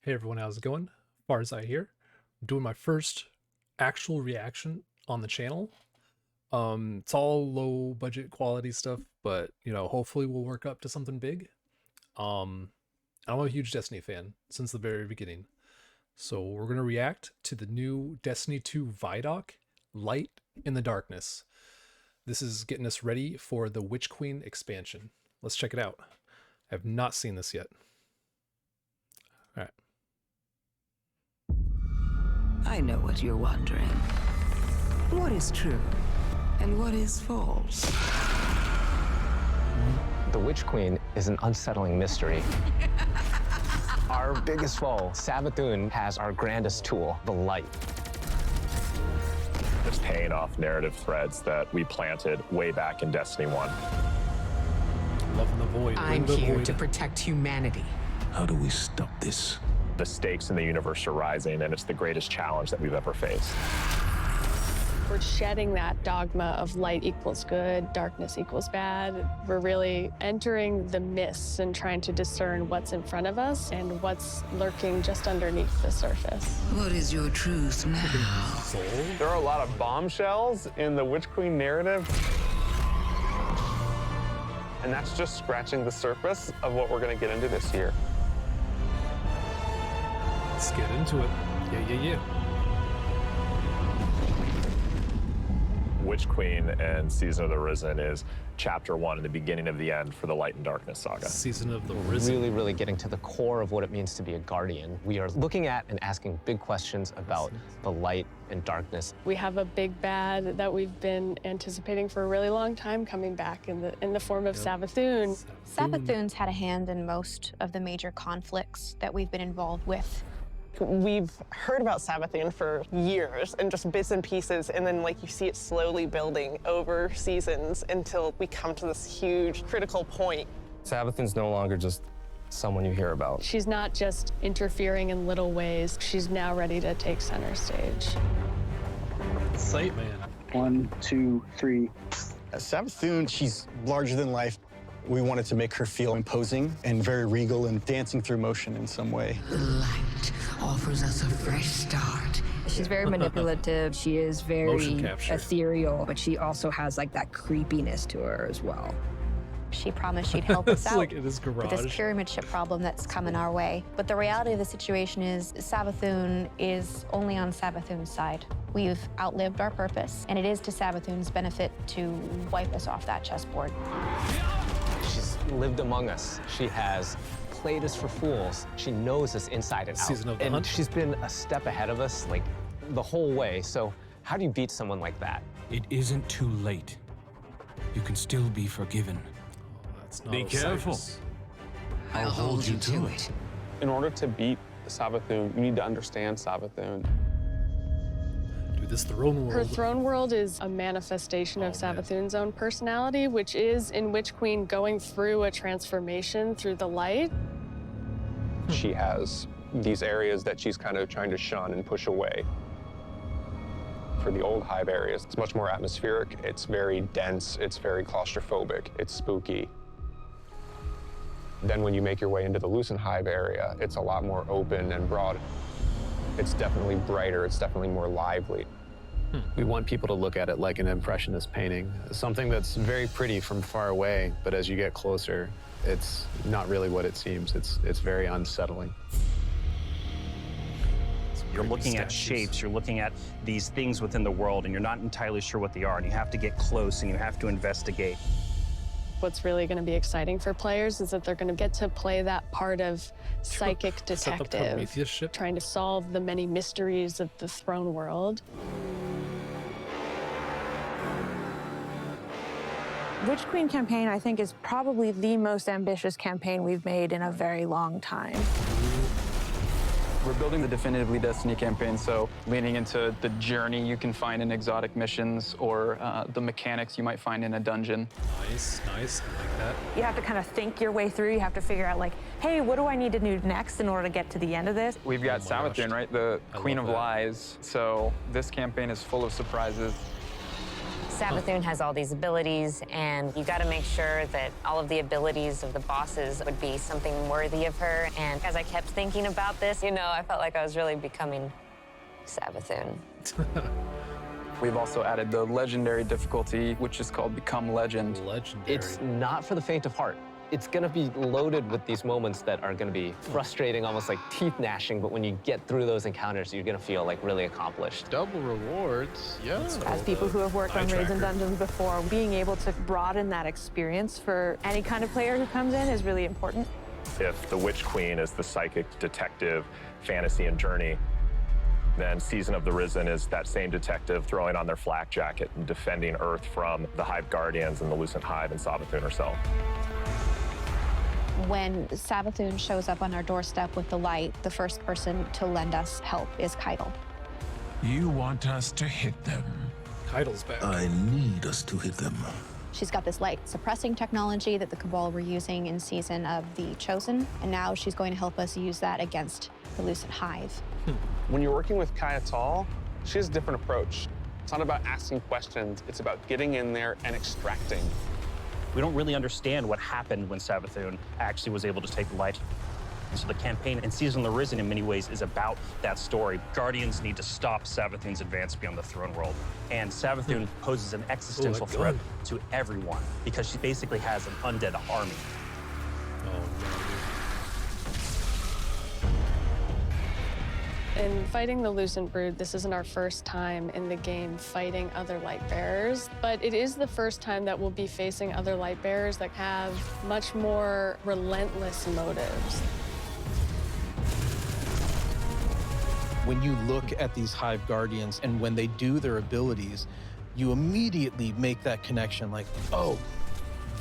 Hey everyone, how's it going? Farseye here. I'm doing my first actual reaction on the channel. It's all low budget quality stuff, but hopefully we'll work up to something big. I'm a huge Destiny fan since the very beginning. So we're gonna react to the new Destiny 2 ViDoc, Light in the Darkness. This is getting us ready for the Witch Queen expansion. Let's check it out. I have not seen this yet. All right. I know what you're wondering. What is true and what is false? The Witch Queen is an unsettling mystery. Our biggest foe, Savathûn, has our grandest tool, the light. It's paying off narrative threads that we planted way back in Destiny 1. Loving the void. I'm here to protect humanity. How do we stop this? The stakes in the universe are rising, and it's the greatest challenge that we've ever faced. We're shedding that dogma of light equals good, darkness equals bad. We're really entering the mists and trying to discern what's in front of us and what's lurking just underneath the surface. What is your truth now? There are a lot of bombshells in the Witch Queen narrative. And that's just scratching the surface of what we're going to get into this year. Let's get into it. Yeah. Witch Queen and Season of the Risen is chapter 1 and the beginning of the end for the Light and Darkness saga. Season of the Risen. Really getting to the core of what it means to be a guardian. We are looking at and asking big questions about the light and darkness. We have a big bad that we've been anticipating for a really long time coming back in the form of Savathûn. Savathûn's had a hand in most of the major conflicts that we've been involved with. We've heard about Savathûn for years and just bits and pieces, and then you see it slowly building over seasons until we come to this huge critical point. Savathûn's no longer just someone you hear about. She's not just interfering in little ways. She's now ready to take center stage. Sight man. 1, 2, 3. Savathûn, she's larger than life. We wanted to make her feel imposing and very regal and dancing through motion in some way. The light offers us a fresh start. She's very manipulative. She is very ethereal, but she also has that creepiness to her as well. She promised she'd help us out in his garage. with this pyramid ship problem that's coming our way. But the reality of the situation is Savathûn is only on Savathûn's side. We've outlived our purpose, and it is to Savathûn's benefit to wipe us off that chessboard. She's lived among us. She has played us for fools. She knows us inside and out. Season of the and Hunt. She's been a step ahead of us, the whole way. So how do you beat someone like that? It isn't too late. You can still be forgiven. That's not Be careful. I'll hold you to it. In order to beat Savathûn, you need to understand Savathûn. Dude, this throne world. Her throne world is a manifestation of Savathûn's own personality, which is in Witch Queen going through a transformation through the light. She has these areas that she's kind of trying to shun and push away. For the old Hive areas, it's much more atmospheric, it's very dense, it's very claustrophobic, it's spooky. Then when you make your way into the Lucent Hive area, it's a lot more open and broad. It's definitely brighter, it's definitely more lively. We want people to look at it like an impressionist painting, something that's very pretty from far away, but as you get closer, it's not really what it seems. It's very unsettling. You're looking at shapes, you're looking at these things within the world, and you're not entirely sure what they are, and you have to get close and you have to investigate. What's really going to be exciting for players is that they're going to get to play that part of psychic detective, trying to solve the many mysteries of the throne world. Witch Queen campaign, I think, is probably the most ambitious campaign we've made in a very long time. We're building the Definitively Destiny campaign, so leaning into the journey you can find in exotic missions or the mechanics you might find in a dungeon. Nice, I like that. You have to kind of think your way through. You have to figure out, hey, what do I need to do next in order to get to the end of this? We've got Savathûn, right? The Queen of Lies. So this campaign is full of surprises. Savathûn has all these abilities, and you got to make sure that all of the abilities of the bosses would be something worthy of her. And as I kept thinking about this, you know, I felt like I was really becoming Savathûn. We've also added the legendary difficulty, which is called Become Legend. Legendary. It's not for the faint of heart. It's gonna be loaded with these moments that are gonna be frustrating, almost like teeth gnashing, but when you get through those encounters, you're gonna feel like really accomplished. Double rewards, yeah. As people who have worked on raids and dungeons before, being able to broaden that experience for any kind of player who comes in is really important. If the Witch Queen is the psychic, detective, fantasy, and journey, then Season of the Risen is that same detective throwing on their flak jacket and defending Earth from the Hive Guardians and the Lucent Hive and Savathûn herself. When Savathûn shows up on our doorstep with the light, the first person to lend us help is Keitel. You want us to hit them. Keitel's back. I need us to hit them. She's got this light suppressing technology that the Cabal were using in Season of the Chosen, and now she's going to help us use that against the Lucent Hive. When you're working with Keitel, she has a different approach. It's not about asking questions, it's about getting in there and extracting. We don't really understand what happened when Savathûn actually was able to take the light. So the campaign in Season of the Risen in many ways is about that story. Guardians need to stop Savathûn's advance beyond the throne world. And Savathûn poses an existential threat to everyone because she basically has an undead army. In fighting the Lucent Brood, this isn't our first time in the game fighting other light bearers, but it is the first time that we'll be facing other light bearers that have much more relentless motives. When you look at these Hive Guardians and when they do their abilities, you immediately make that connection like, oh,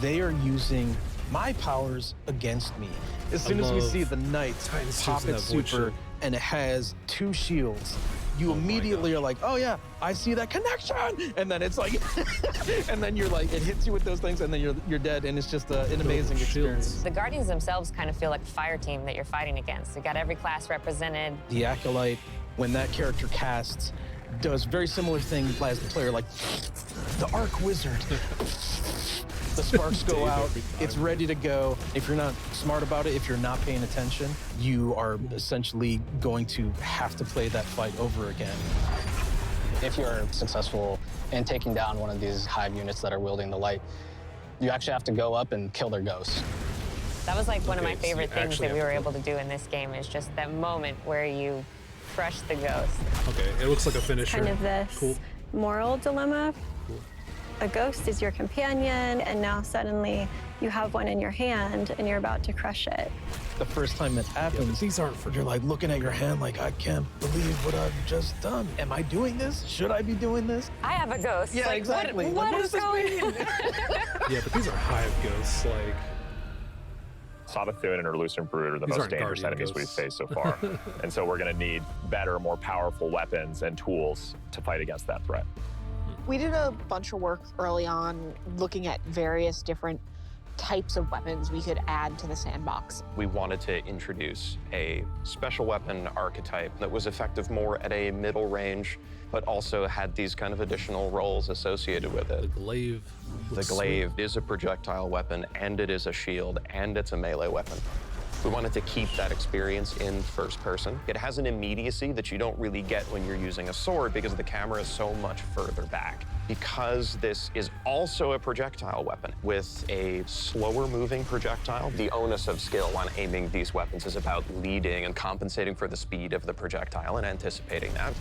they are using my powers against me. As soon as we see the Knight pop its super and it has 2 shields, you immediately are like, oh yeah, I see that connection. And then it's like, and then you're like, it hits you with those things and then you're dead. And it's just an amazing experience. The Guardians themselves kind of feel like a fire team that you're fighting against. You got every class represented. The Acolyte, when that character casts, does very similar thing as the player, like the Arc Wizard. The sparks go out, it's ready to go. If you're not smart about it, if you're not paying attention, you are essentially going to have to play that fight over again. If you're successful in taking down one of these Hive units that are wielding the light, you actually have to go up and kill their ghosts. That was like one of my favorite things that we were able to do in this game is just that moment where you crush the ghost. Okay, it looks like a finisher. Kind of this moral dilemma. A ghost is your companion, and now suddenly you have one in your hand and you're about to crush it. The first time it happens, these aren't for you're like looking at your hand like, I can't believe what I've just done. Am I doing this? Should I be doing this? I have a ghost. Yeah, like, exactly. What Like, is going on? Yeah, but these are Hive ghosts, like... Savathûn and her Lucent Brood are the most dangerous enemies we've faced so far. And so we're gonna need better, more powerful weapons and tools to fight against that threat. We did a bunch of work early on looking at various different types of weapons we could add to the sandbox. We wanted to introduce a special weapon archetype that was effective more at a middle range, but also had these kind of additional roles associated with it. The Glaive. The Glaive is a projectile weapon, and it is a shield, and it's a melee weapon. We wanted to keep that experience in first person. It has an immediacy that you don't really get when you're using a sword because the camera is so much further back. Because this is also a projectile weapon with a slower moving projectile, the onus of skill on aiming these weapons is about leading and compensating for the speed of the projectile and anticipating that.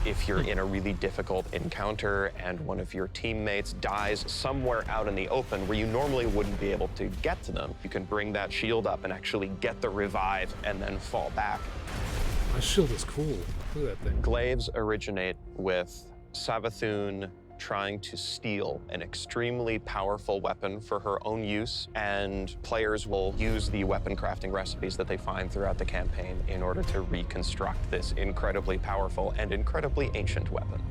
If you're in a really difficult encounter and one of your teammates dies somewhere out in the open where you normally wouldn't be able to get to them, you can bring that shield up and actually get the revive and then fall back. My shield is cool. Look at that thing. Glaives originate with Savathûn trying to steal an extremely powerful weapon for her own use, and players will use the weapon crafting recipes that they find throughout the campaign in order to reconstruct this incredibly powerful and incredibly ancient weapon.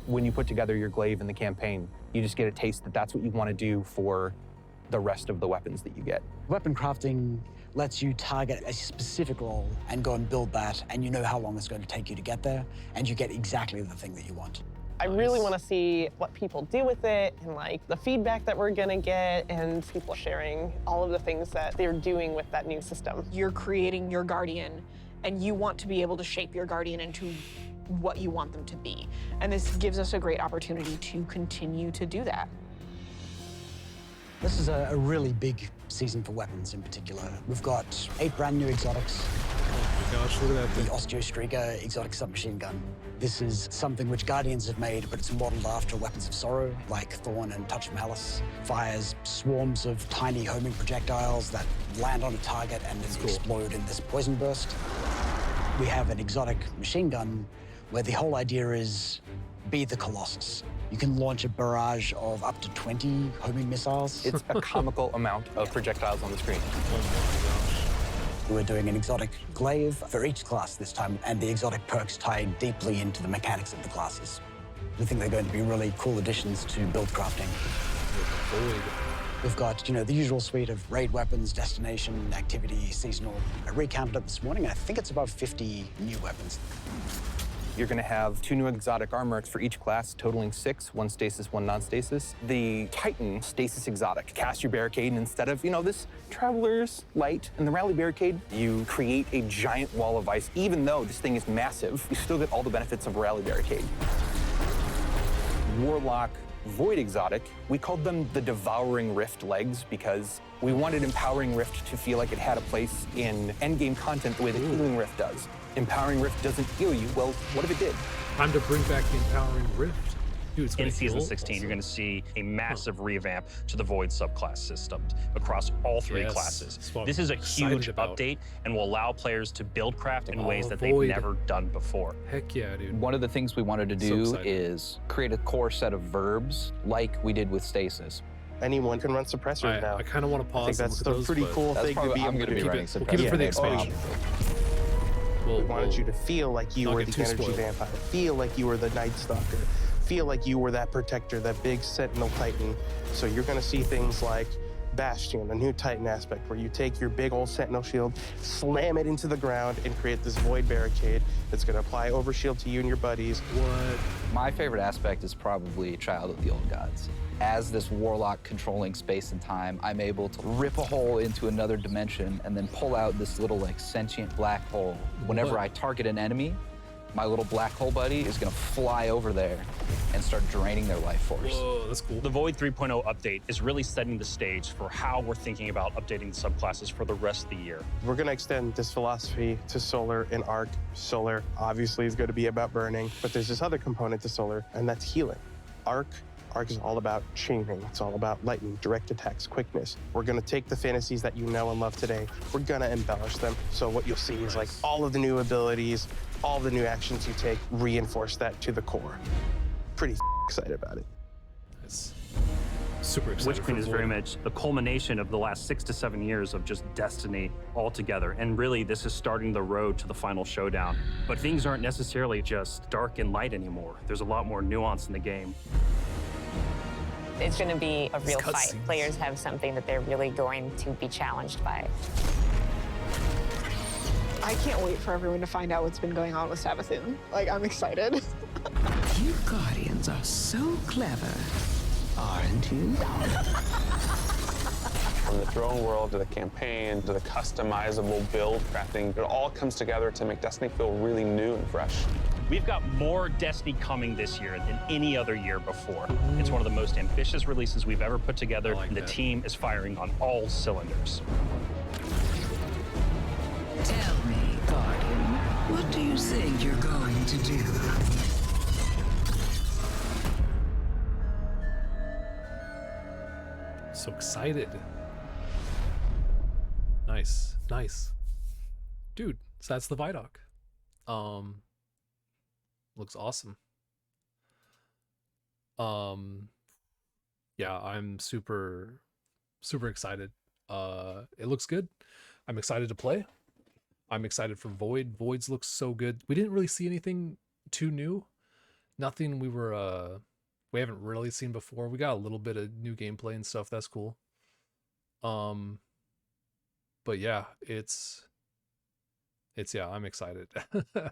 When you put together your glaive in the campaign, you just get a taste that that's what you want to do for the rest of the weapons that you get. Weapon crafting lets you target a specific role and go and build that, and you know how long it's going to take you to get there, and you get exactly the thing that you want. I really want to see what people do with it and like the feedback that we're gonna get and people sharing all of the things that they're doing with that new system. You're creating your Guardian and you want to be able to shape your Guardian into what you want them to be. And this gives us a great opportunity to continue to do that. This is a really big season for weapons in particular. We've got 8 brand new exotics. Oh my gosh, look at that thing. The Osteostrega exotic submachine gun. This is something which Guardians have made, but it's modeled after weapons of sorrow, like Thorn and Touch of Malice. Fires swarms of tiny homing projectiles that land on a target and then explode in this poison burst. We have an exotic machine gun where the whole idea is be the Colossus. You can launch a barrage of up to 20 homing missiles. It's a comical amount of projectiles on the screen. We're doing an exotic glaive for each class this time, and the exotic perks tie deeply into the mechanics of the classes. We think they're going to be really cool additions to build crafting. We've got, the usual suite of raid weapons, destination, activity, seasonal. I recounted it this morning, and I think it's about 50 new weapons. You're going to have 2 new exotic armors for each class, totaling 6, 1 stasis, 1 non-stasis. The Titan stasis exotic. Cast your barricade, and instead of, this Traveler's Light and the Rally Barricade, you create a giant wall of ice. Even though this thing is massive, you still get all the benefits of a Rally Barricade. Warlock Void exotic, we called them the Devouring Rift legs because we wanted Empowering Rift to feel like it had a place in endgame content the way that Healing Rift does. Empowering Rift doesn't heal you. Well, what if it did? Time to bring back the Empowering Rift. Dude, it's in Season 16, you're going to see a massive revamp to the Void subclass system across all 3 classes. This is a huge update and will allow players to build craft in ways that they've never done before. Heck yeah, dude. One of the things we wanted to do is create a core set of verbs like we did with Stasis. Anyone can run suppressors now. I kind of want to pause. I think that's the pretty cool thing to be able to do. We'll keep it for the expansion. We wanted you to feel like you were the energy vampire, feel like you were the Night Stalker, feel like you were that protector, that big Sentinel Titan. So you're going to see things like Bastion, a new Titan aspect, where you take your big old Sentinel shield, slam it into the ground, and create this Void Barricade that's going to apply overshield to you and your buddies. What? My favorite aspect is probably Child of the Old Gods. As this warlock controlling space and time, I'm able to rip a hole into another dimension and then pull out this little sentient black hole. Whenever I target an enemy, my little black hole buddy is gonna fly over there and start draining their life force. Whoa, that's cool. The Void 3.0 update is really setting the stage for how we're thinking about updating the subclasses for the rest of the year. We're going to extend this philosophy to Solar and Arc. Solar obviously is going to be about burning, but there's this other component to Solar, and that's healing. Arc is all about chaining. It's all about lightning, direct attacks, quickness. We're going to take the fantasies that you know and love today. We're going to embellish them. So what you'll see is all of the new abilities, all the new actions you take, reinforce that to the core. Pretty excited about it. Nice. Super excited. Witch Queen is very much the culmination of the last 6 to 7 years of just Destiny all together. And really, this is starting the road to the final showdown. But things aren't necessarily just dark and light anymore. There's a lot more nuance in the game. It's going to be a real fight. Players have something that they're really going to be challenged by. I can't wait for everyone to find out what's been going on with Savathûn. I'm excited. You Guardians are so clever, aren't you? From the throne world to the campaign to the customizable build crafting, it all comes together to make Destiny feel really new and fresh. We've got more Destiny coming this year than any other year before. It's one of the most ambitious releases we've ever put together, and the team is firing on all cylinders. Tell me, Guardian, what do you think you're going to do? So excited. Nice, nice. Dude, so that's the ViDoc. Looks awesome. Yeah, I'm super excited. It looks good. I'm excited to play. I'm excited for Void. Voids looks so good. We didn't really see anything too new. Nothing we haven't really seen before. We got a little bit of new gameplay and stuff. That's cool. But yeah, yeah, I'm excited. I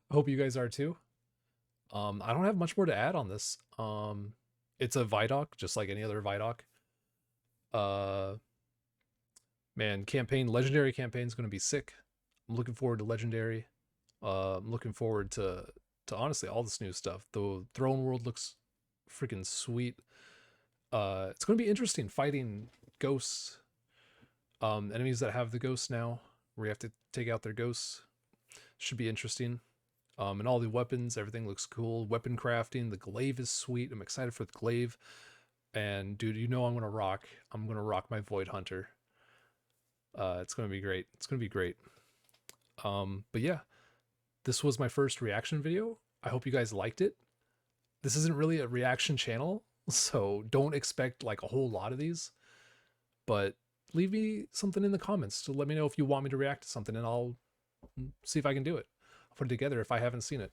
hope you guys are too. I don't have much more to add on this. It's a ViDoc, just like any other ViDoc. Man, legendary campaign is going to be sick. I'm looking forward to legendary. I'm looking forward to honestly all this new stuff. The throne world looks freaking sweet. It's going to be interesting fighting ghosts, enemies that have the ghosts now, where you have to take out their ghosts. Should be interesting. And all the weapons, everything looks cool. Weapon crafting, the glaive is sweet. I'm excited for the glaive. And dude, you know I'm gonna rock my Void Hunter. It's gonna be great. It's gonna be great. But yeah, this was my first reaction video. I hope you guys liked it. This isn't really a reaction channel, so don't expect like a whole lot of these. But leave me something in the comments to let me know if you want me to react to something, and I'll see if I can do it. I'll put it together if I haven't seen it.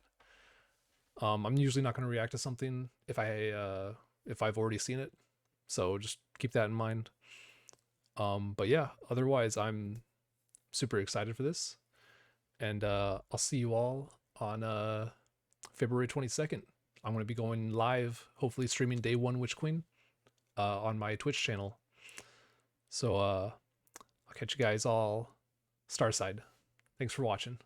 I'm usually not going to react to something if I've already seen it, so just keep that in mind. But yeah, otherwise I'm super excited for this, and I'll see you all on February 22nd. I'm going to be going live, hopefully streaming day 1 Witch Queen on my Twitch channel. So I'll catch you guys all Starside. Thanks for watching.